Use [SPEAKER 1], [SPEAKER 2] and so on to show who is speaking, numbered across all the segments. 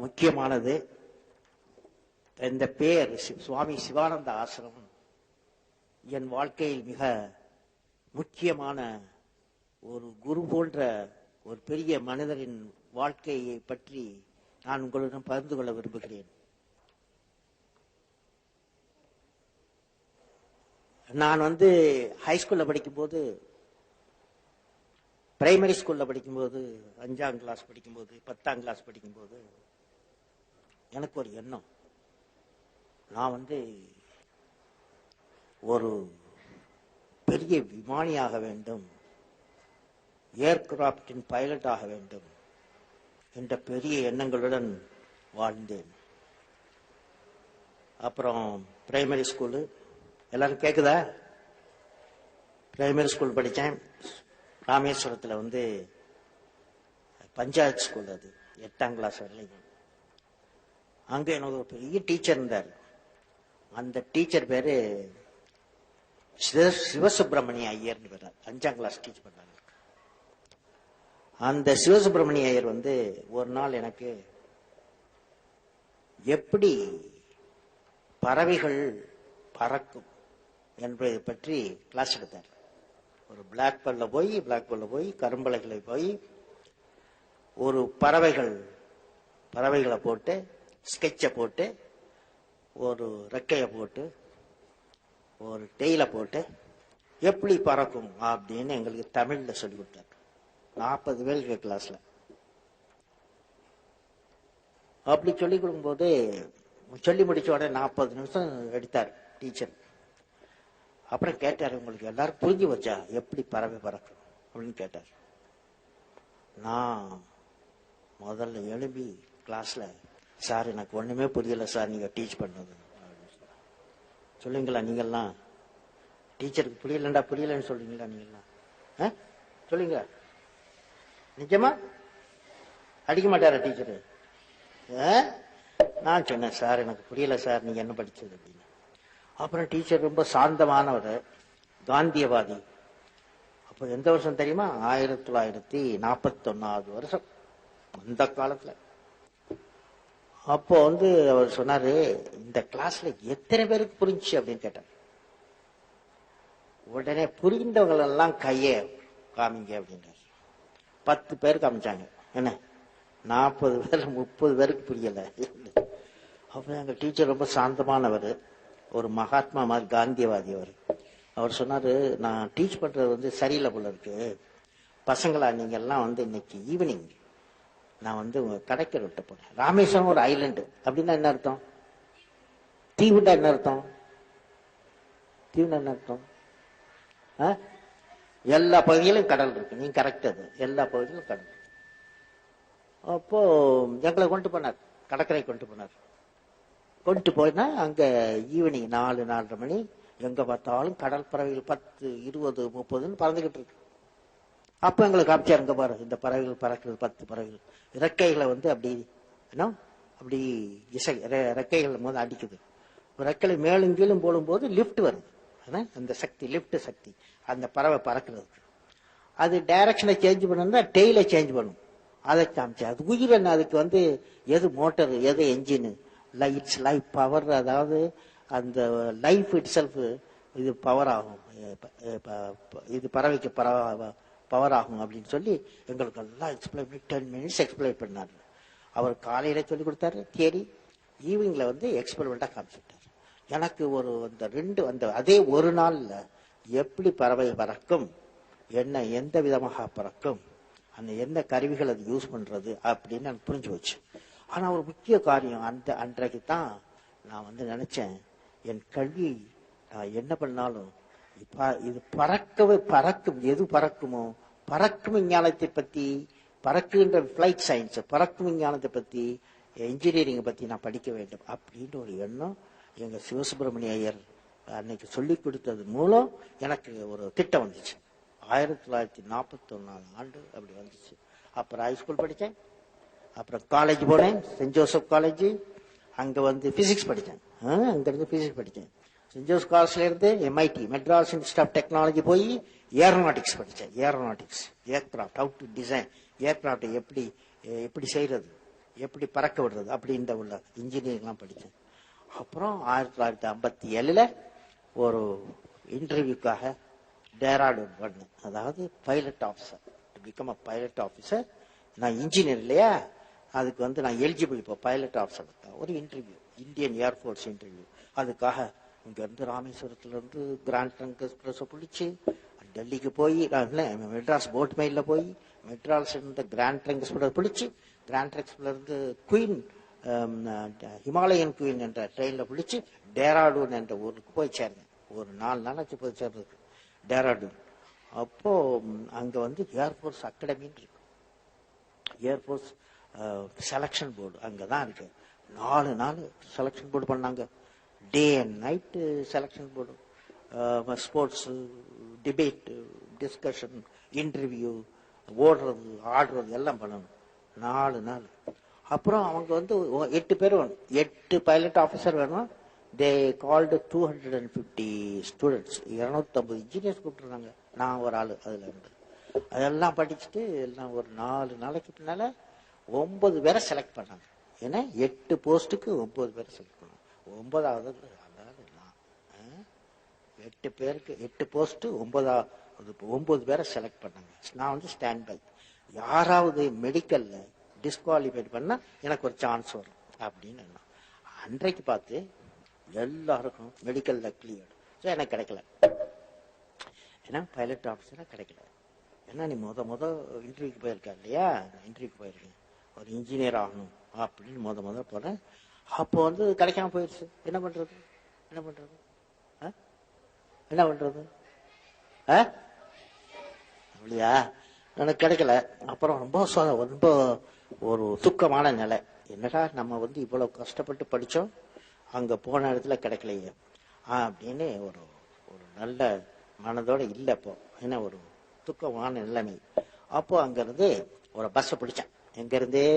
[SPEAKER 1] முக்கியமானது. இந்த பேர் சுவாமி சிவானந்த ஆசிரமம் என் வாழ்க்கையில் மிக முக்கியமான ஒரு குரு போன்ற ஒரு பெரிய மனிதரின் வாழ்க்கையை பற்றி நான் உங்களுடன் பகிர்ந்து கொள்ள விரும்புகிறேன். நான் ஹைஸ்கூல்ல படிக்கும்போது, பிரைமரி ஸ்கூல்ல படிக்கும்போது, 5ஆம் கிளாஸ் படிக்கும்போது, 10ஆம் கிளாஸ் படிக்கும்போது எனக்கு ஒரு எண்ணம், நான் ஒரு பெரிய விமானியாக வேண்டும், ஏர்கிராப்டின் பைலட் ஆக வேண்டும் என்ற பெரிய எண்ணங்களுடன் வாழ்ந்தேன். அப்புறம் பிரைமரி ஸ்கூலு, எல்லாரும் கேக்குதா? பிரைமரி ஸ்கூல் படித்தேன் ராமேஸ்வரத்தில், பஞ்சாயத்து ஸ்கூல், அது 8ஆம் கிளாஸ் வரலையும். அங்கே எனக்கு ஒரு பெரிய டீச்சர் இருந்தார். அந்த டீச்சர் பேரு சிவசுப்பிரமணிய ஐயர்னு பேர். 5ஆம் கிளாஸ் டீச் பண்ணாங்க. அந்த சிவசுப்பிரமணிய ஐயர் ஒரு நாள் எனக்கு எப்படி பறவைகள் பறக்கும் என்பதை பற்றி கிளாஸ் எடுத்தார். ஒரு பிளாக் பல்ல போய் கரும்பலைகளை போய் ஒரு பறவைகளை போட்டு ஸ்கெட்சை போட்டு ஒரு ரெக்கையை போட்டு ஒரு டெய்ல போட்டு எப்படி பறக்கும் அப்படின்னு எங்களுக்கு தமிழ்ல சொல்லி கொடுத்தார். 40 பேர் கிளாஸ்ல. அப்படி சொல்லி கொடுக்கும்போது சொல்லி முடிச்ச உடனே 40 நிமிஷம் எடுத்தார் டீச்சர். அப்புறம் கேட்டார், உங்களுக்கு எல்லாரும் புரிஞ்சு வச்சா எப்படி பறவை பறக்கும் அப்படின்னு கேட்டார். நான் முதல்ல எழுப்பி கிளாஸ்ல, சார் எனக்கு ஒண்ணுமே புரியல சார் நீங்க டீச் பண்ணது. சொல்லுங்களா நீங்கெல்லாம்? டீச்சருக்கு புரியலன்னு சொல்றீங்களா நீங்கெல்லாம்? சொல்லுங்க. நிஜமா அடிக்க மாட்டாரா டீச்சரு? நான் சொன்னேன், சார் எனக்கு புரியல சார், நீங்க என்ன படிச்சது அப்படின்னு. அப்புறம் டீச்சர் ரொம்ப சாந்தமானவர், காந்தியவாதி. அப்போ எந்த வருஷம் தெரியுமா? 1941 வருஷம், அந்த காலத்துல. அப்போ அவர் சொன்னாரு, இந்த கிளாஸ்ல எத்தனை பேருக்கு புரிஞ்சு அப்படின்னு கேட்டார். உடனே புரிந்தவங்க எல்லாம் கைய காமிங்க அப்படின்றார். 10 பேர் காமிச்சாங்க. என்ன 40 பேர் 30 பேருக்கு புரியல. அப்புறம் எங்க டீச்சர் ரொம்ப சாந்தமானவர், ஒரு மகாத்மா மாதிரி காந்தியவாதி அவர் சொன்னாரு, நான் டீச் பண்றது சரியில்லை போல இருக்கு, பசங்களா நீங்க எல்லாம் இன்னைக்கு ஈவினிங் நான் உங்க கடைக்கு விட்டு போறேன். ராமேஸ்வரம் ஒரு ஐலண்டு அப்படின்னா என்ன அர்த்தம்? தீவுண்டா என்ன அர்த்தம்? தீவுண்டா என்ன அர்த்தம்? எல்லா பகுதியிலும் கடல் இருக்கு. நீங்க கரெக்ட், அது எல்லா பகுதியிலும் கடல். அப்போ எங்களை கொண்டு போனார், கடற்கரை கொண்டு போனார். கொண்டு போயினா அங்க ஈவினிங் 4-4:30 மணி, எங்க பார்த்தாலும் கடல் பறவைகள் 10, 20, 30 பறந்துகிட்டு இருக்கு. அப்ப எங்களுக்கு காமிச்சார், எங்க பாரு இந்த பறவைகள் பறக்கிறது, 10 பறவைகள் இறக்கைகளை அப்படி அப்படி ரெக்கைகள் அடிக்குது. ரெக்கைகளை மேலும் கீழும் போடும்போது லிப்ட் வருது, அந்த சக்தி, லிப்ட் சக்தி அந்த பறவை பறக்கிறதுக்கு. அது டைரக்ஷனை சேஞ்ச் பண்ணா டெய்ல சேஞ்ச் பண்ணும். அதை காமிச்சு அது உயிர் என்ன, அதுக்கு எது மோட்டர் எது என்ஜின், இட்ஸ் லைஃப் பவர், அதாவது அந்த லைஃப் இட் செல்ஃப் இது பவர் ஆகும், இது பறவைக்கு பவர் ஆகும் அப்படின்னு சொல்லி எங்களுக்கு எல்லாம் எக்ஸ்பிளைன் பண்ணி 10 மினிட்ஸ் எக்ஸ்பிளைன் பண்ணாரு. அவர் காலையில சொல்லி கொடுத்தாரு தியரி, ஈவினிங்ல எக்ஸ்பெரிமெண்டா காமிச்சுட்டாரு. எனக்கு அதே ஒரு நாள்ல எப்படி பறவை பறக்கும், என்ன எந்த விதமாக பறக்கும், அந்த எந்த கருவிகள் அது யூஸ் பண்றது அப்படின்னு எனக்கு புரிஞ்சு வச்சு. ஆனா ஒரு முக்கிய காரியம், அன்றைக்கு தான் நான் நினைச்சேன், என் கல்வி நான் என்ன பண்ணாலும் இது பறக்கும், எது பறக்குமோ பறக்கும் விஞ்ஞானத்தை பத்தி, பறக்குகின்ற பிளைட் சயின்ஸ், பறக்கும் விஞ்ஞானத்தை பத்தி, இன்ஜினியரிங் பத்தி நான் படிக்க வேண்டும் அப்படின்ற ஒரு எண்ணம் எங்க சிவசுப்பிரமணிய ஐயர் அன்னைக்கு சொல்லி கொடுத்தது மூலம் எனக்கு ஒரு திட்டம் வந்துச்சு. 1941 ஆண்டு அப்படி வந்துச்சு. அப்புறம் ஹைஸ்கூல் படித்தேன், அப்புறம் காலேஜ் போனேன், சென்ட் ஜோசப் காலேஜ். அங்க பிசிக்ஸ் படித்தேன். அங்கிருந்து பிசிக்ஸ் படித்தேன். சென்ட் ஜோசப் காலேஜ்ல இருந்து MIT, Madras institute of technology போய் ஏரோநாட்டிக்ஸ் படித்தேன். Aeronautics, aircraft, how to design aircraft, எப்படி செய்யறது, எப்படி பறக்க விடுறது அப்படின்ற உள்ள இன்ஜினியரிங்லாம் படித்தேன். அப்புறம் 1957 ஒரு இன்டர்வியூக்காக டேராடூன் பண்ணேன். அதாவது pilot officer, to become a pilot officer. நான் இன்ஜினியர் இல்லையா, அதுக்கு வந்து நான் எலிஜிபிள். இப்போ பைலட் ஆஃபீஸர் ஒரு இன்டர்வியூ, இந்தியன் ஏர்ஃபோர்ஸ் இன்டர்வியூ. அதுக்காக இங்கேருந்து ராமேஸ்வரத்துலேருந்து கிராண்ட் ட்ரங்க் எக்ஸ்பிரஸை பிடிச்சி டெல்லிக்கு போய், மெட்ராஸ் போட் மெயிலில் போய் மெட்ராஸ் இருந்து கிராண்ட் ட்ரங்க் எக்ஸ்பிரஸ் பிடிச்சி, கிராண்ட் ட்ரங்க்ஸ்லேருந்து குயின் ஹிமாலயன் குயின் என்ற ட்ரெயினில் பிடிச்சி டேராடூன் என்ற ஊருக்கு போய் சேர்ந்தேன். ஒரு 4 நாளாச்சு போய் சேர்றது டேராடூன். அப்போ அங்க வந்து ஏர்ஃபோர்ஸ் அகாடமின்னு இருக்கு, ஏர்ஃபோர்ஸ் செலக்ஷன் போர்டு அங்கதான் இருக்கு. 4 நாள் செலக்ஷன் போர்டு பண்ணாங்க. Day and night selection board, sports, debate, discussion, interview, ஓடுறது, ஆடுறது எல்லாம் பண்ணணும் 4 நாள். அப்புறம் அவங்க வந்து 8 பேர் வேணும், 8 பைலட் ஆஃபீஸர் வேணும். தே கால்டு 250 ஸ்டூடெண்ட்ஸ், 250 இன்ஜினியர்ஸ் கூப்பிட்டுருந்தாங்க. நான் ஒரு ஆள் அதுல இருந்து. அதெல்லாம் படிச்சுட்டு எல்லாம் ஒரு 4 நாளைக்கு பின்னால 9 பேரை செலக்ட் பண்ணாங்க. ஏன்னா 8 போஸ்ட்டுக்கு 9 பேரை செலக்ட் பண்ணாங்க. 9வது அதாவது நான் 8 பேருக்கு 8 போஸ்ட் 9 பேரை செலக்ட் பண்ணாங்க. நான் வந்து ஸ்டாண்ட் பை. யாராவது மெடிக்கல்ல டிஸ்குவாலிஃபைட் பண்ணா எனக்கு ஒரு சான்ஸ் வரும் அப்படின்னு. அன்றைக்கு பார்த்து எல்லாருக்கும் மெடிக்கல்ல கிளியர். ஸோ எனக்கு கிடைக்கல, ஏன்னா பைலட் ஆஃபீஸரா கிடைக்கல. ஏன்னா நீ முத இன்டர்வியூக்கு போயிருக்க இல்லையா, இன்டர்வியூக்கு போயிருக்கேன், ஒரு இன்ஜினியர் ஆகணும் அப்படின்னு முத போறேன். அப்போ வந்து கிடைக்காம போயிடுச்சு. என்ன பண்றது என்ன பண்றது என்ன பண்றது அப்படியா, எனக்கு கிடைக்கல. அப்புறம் ரொம்ப ஒரு துக்கமான நிலை. என்னடா நம்ம வந்து இவ்வளவு கஷ்டப்பட்டு படிச்சோம், அங்க போன இடத்துல கிடைக்கலையே அப்படின்னு ஒரு ஒரு நல்ல மனதோட இல்லை. அப்போ என்ன ஒரு துக்கமான நிலைமை. அப்போ அங்கிருந்து ஒரு பஸ்ஸை பிடிச்சேன். எங்க இருந்தே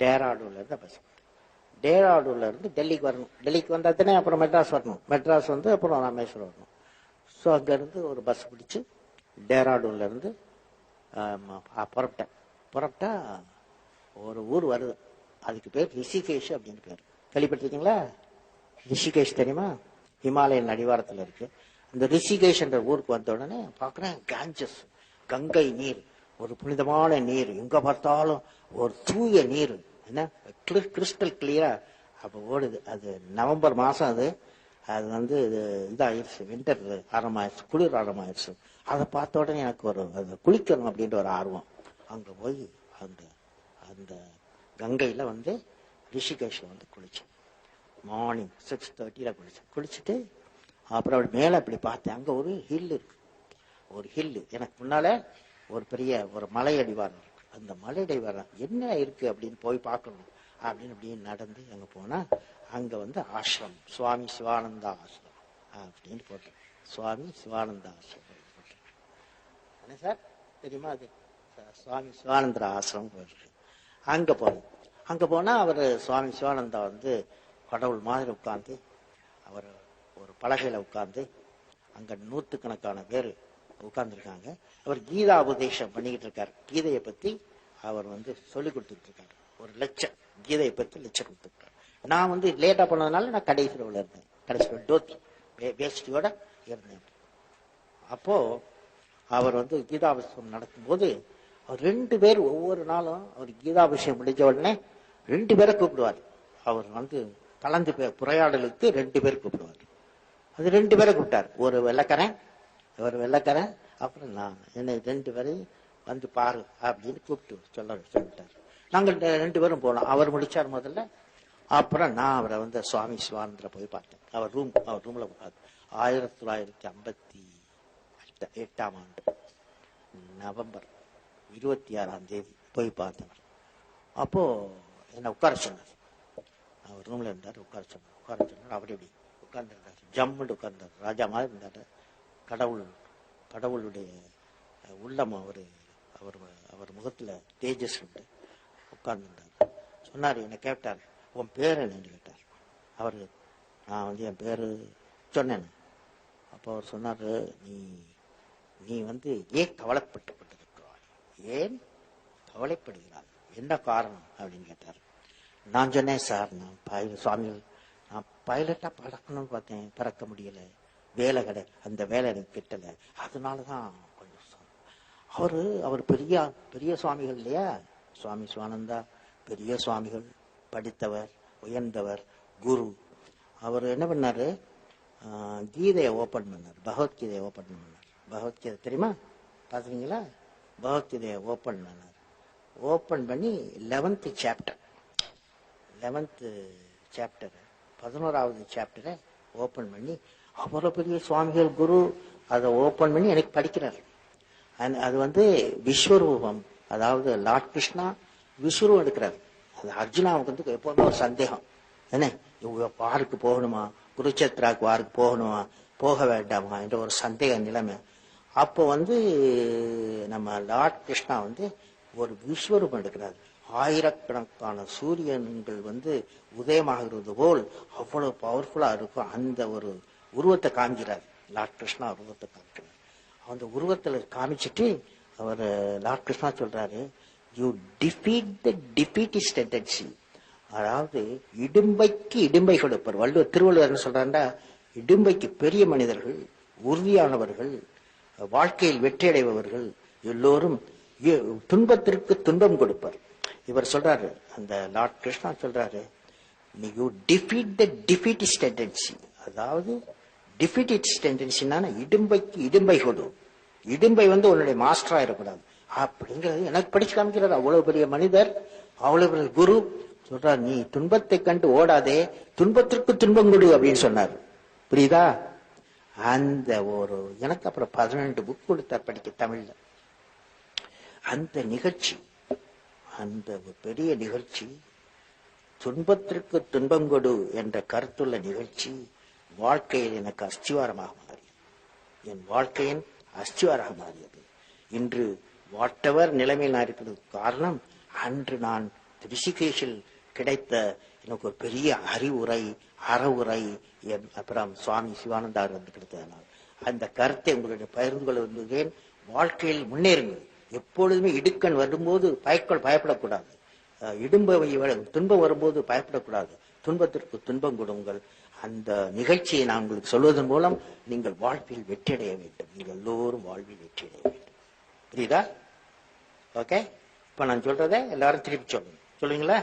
[SPEAKER 1] டேராடூன்ல இருந்து பஸ், டேராடூன்ல இருந்து டெல்லிக்கு வரணும். டெல்லிக்கு வந்தாத்தானே அப்புறம் மெட்ராஸ் வரணும், மெட்ராஸ் வந்து அப்புறம் ராமேஸ்வரம் வரணும். ஸோ அங்கிருந்து ஒரு பஸ் பிடிச்சு டேராடூன்ல இருந்து புறப்பட்டா ஒரு ஊர் வருது. அதுக்கு பேர் ரிஷிகேஷ் அப்படின்னு பேர். கேள்விப்பட்டிருக்கீங்களா? ரிஷிகேஷ் தெரியுமா? ஹிமாலயன் அடிவாரத்தில் இருக்கு. அந்த ரிஷிகேஷ் என்ற ஊருக்கு வந்த உடனே பாக்குறேன் காஞ்சஸ், கங்கை நீர், ஒரு புனிதமான நீர், எங்க பார்த்தாலும் ஒரு தூய நீர், என்ன கிறிஸ்டல் கிளியரா அப்ப ஓடுது. அது நவம்பர் மாசம், அது வந்து இதாயிருச்சு, வின்டர் ஆரம்பமாயிருச்சு, குளிர் ஆரம்பமாயிருச்சு. அதை பார்த்த உடனே எனக்கு ஒரு குளிக்கணும் அப்படின்ற ஒரு ஆர்வம். அங்க போய் அந்த கங்கையில வந்து ரிஷிகேஷ்ல வந்து குளிச்சேன். மார்னிங் 6:30 குளிச்சேன். குளிச்சுட்டு அப்புறம் மேல அப்படி பார்த்தேன். அங்க ஒரு ஹில் இருக்கு, ஒரு ஹில். எனக்கு முன்னால ஒரு பெரிய ஒரு மலை அடிவாரம் இருக்கு. அந்த மலை அடிவாரம் என்ன இருக்கு அப்படின்னு போய் பார்க்கணும் அப்படின்னு நடந்து அங்க போனா அங்க வந்து ஆசிரமம், சுவாமி சிவானந்தா ஆசிரமம் அப்படின்னு போட்டேன். சுவாமி சிவானந்தா ஆசிரமம் போட்டேன் சார், தெரியுமா? அது சுவாமி சிவானந்தா ஆசிரமம் போயிருக்கு. அங்க போனோம். அங்க போனா அவர் சுவாமி சிவானந்தா வந்து கடவுள் மாதிரி உட்கார்ந்து, அவர் ஒரு பலகையில உட்கார்ந்து, அங்க நூற்றுக்கணக்கான பேர் உட்கார்ந்துருக்காங்க. அவர் கீதா உபதேசம் பண்ணிக்கிட்டு இருக்காரு. கீதையை பத்தி அவர் வந்து சொல்லி கொடுத்துட்டு இருக்காரு. ஒரு லெக்சர், கீதையை பத்தி லெக்சர் கொடுத்துருக்காரு. நான் வந்து லேட்டா போனதுனால நான் கடைசி ரோல இருந்தேன், கடைசி டோத்தி வேஷ்டியோட இருந்தேன். அப்போ அவர் வந்து கீதாபிஷேகம் நடக்கும் போது அவர் 2 பேர் ஒவ்வொரு நாளும் அவர் கீதாபிஷேகம் முடிஞ்ச உடனே 2 பேரை கூப்பிடுவார். அவர் வந்து கலந்து உரையாடலுக்கு 2 பேர் கூப்பிடுவார். அது 2 பேரை கூப்பிட்டார். ஒரு வெள்ளக்காரன், அப்புறம் நான், என்னை 2 பேரையும் வந்து பாரு அப்படின்னு கூப்பிட்டு சொல்லிட்டார். நாங்கள் 2 பேரும் போனோம். அவர் முடிச்சார் முதல்ல. அப்புறம் நான் அவரை வந்து சுவாமி சிவானந்தரை போய் பார்த்தேன். அவர் ரூம்ல உட்காந்து 1958 ஆண்டு நவம்பர் 26 போய் பார்த்தவர். அப்போ என்ன உட்கார சொன்னார். அவர் ரூம்ல இருந்தார். உட்கார சொன்னார். அப்படி உட்கார்ந்துருந்தார். ஜம்முன்னு உட்கார்ந்தார். ராஜா மாதிரி இருந்தார். கடவுளுடைய உள்ளம் அவர் முகத்துல தேஜஸ் உண்டு. உட்கார்ந்துருந்தார். சொன்னார், என்ன கேட்டார், உன் பேர் என்னன்னு கேட்டார். அவரு நான் வந்து என் பேரு சொன்னேன். அப்போ அவர் சொன்னாரு, நீ வந்து ஏன் கவலைப்பட்டுக்கிறாய், ஏன் கவலைப்படுகிறாய், என்ன காரணம் அப்படின்னு கேட்டார். நான் சொன்னேன், சார் நான் சுவாமிகள் நான் பைலட்டா பறக்கணும்னு பார்த்தேன், பறக்க முடியல, வேலை அந்த வேலை எனக்கு கிட்டல, அதனாலதான் கொஞ்சம். அவர் பெரிய பெரிய சுவாமிகள் இல்லையா, சுவாமி சிவானந்தா பெரிய சுவாமிகள், படித்தவர், உயர்ந்தவர், குரு. அவர் என்ன பண்ணாரு, கீதையை ஓபன் பண்ணார், பகவத்கீதையை ஓபன் பண்ணார். பகவத்கீதை தெரியுமா, பாத்துறீங்களா? பகவத்கீதையை ஓபன் பண்ணார். ஓபன் பண்ணி 11th சாப்டர் 11வது சாப்டரை ஓபன் பண்ணி, அவ்வளவு பெரிய சுவாமிகள் குரு அதை ஓபன் பண்ணி எனக்கு படிக்கிறார். அது விஸ்வரூபம், அதாவது லார்ட் கிருஷ்ணா விஸ்வரூபம் எடுக்கிறார். அது அர்ஜுனாவுக்கு எப்பவுமே ஒரு சந்தேகம், என்ன வாருக்கு போகணுமா, குருச்சேத்ராக்கு வாருக்கு போகணுமா, போக வேண்டாமா என்ற ஒரு சந்தேக நிலைமை. அப்போ நம்ம லார்ட் கிருஷ்ணா ஒரு விஸ்வரூபம் எடுக்கிறார். ஆயிரக்கணக்கான சூரியன்கள் உதயமாகிறது போல் அவ்வளவு பவர்ஃபுல்லா இருக்கும். அந்த ஒரு உருவத்தை காமிக்கிறார் லார்ட் கிருஷ்ணா, உருவத்தை காமிக்கிறார். அந்த உருவத்துல காமிச்சிட்டு அவர் லார்ட் கிருஷ்ணா சொல்றாரு, you defeat the defeatist tendency. அதாவது இடும்பைக்கு இடும்பை கொடுப்பார். திருவள்ளுவர் என்ன சொல்றாருன்னா, இடும்பைக்கு பெரிய மனிதர்கள், உறுதியானவர்கள், வாழ்க்கையில் வெற்றியடைபவர்கள் எல்லோரும் துன்பத்திற்கு துன்பம் கொடுப்பார். இவர் சொல்றாரு, அந்த லார்ட் கிருஷ்ணா சொல்றாரு, you defeat the defeatist tendency. அதாவது டிஃபீட்டிஸ்ட் டெண்டன்சினா இடும்பைக்கு இடும்பை கொடு. இடும்பை உன்னுடைய மாஸ்டரா இருக்கக்கூடாது அப்படிங்கிறது எனக்கு படிச்சு காமிக்கிறார். அவ்வளவு பெரிய மனிதர், அவ்வளவு பெரிய குரு சொல்றார், நீ துன்பத்தை கண்டு ஓடாதே, துன்பத்திற்கு துன்பம் கொடு அப்படின்னு சொன்னார். புரியுதா? அந்த எனக்கு அப்புறம் 12 புக் கொடுத்தார் படிக்க தமிழ்ல. அந்த நிகழ்ச்சி, அந்த பெரிய நிகழ்ச்சி, துன்பத்திற்கு துன்பம் கொடு என்ற கருத்துள்ள நிகழ்ச்சி வாழ்க்கையில் எனக்கு அஸ்திவாரமாக மாறியது. என் வாழ்க்கையின் அஸ்திவாரமாக மாறியது. இன்று வாட்டவர் நிலைமையில் நான் இருக்கிறதுக்கு காரணம், அன்று நான் ரிஷிகேஷில் கிடைத்த எனக்கு ஒரு பெரிய அறிவுரை, அறவுரை, அப்புறம் சுவாமி சிவானந்தார் கிடைத்ததனால் அந்த கருத்தை உங்களுடைய பகிர்ந்து கொள்ள விரும்புகிறேன். வாழ்க்கையில் முன்னேறுங்கள். எப்பொழுதுமே இடுக்கண் வரும்போது பயப்படக்கூடாது. துன்பம் வரும்போது பயப்படக்கூடாது. துன்பத்திற்கு துன்பம் கொடுங்கள். அந்த நிகழ்ச்சியை நான் உங்களுக்கு சொல்வதன் மூலம் நீங்கள் வாழ்வில் வெற்றியடைய வேண்டும். நீங்கள் எல்லோரும் வாழ்வில் வெற்றியடைய வேண்டும். புரியுதா? ஓகே, இப்ப நான் சொல்றதை எல்லாரும் திருப்பி சொல்லுங்க. சொல்லுங்களா?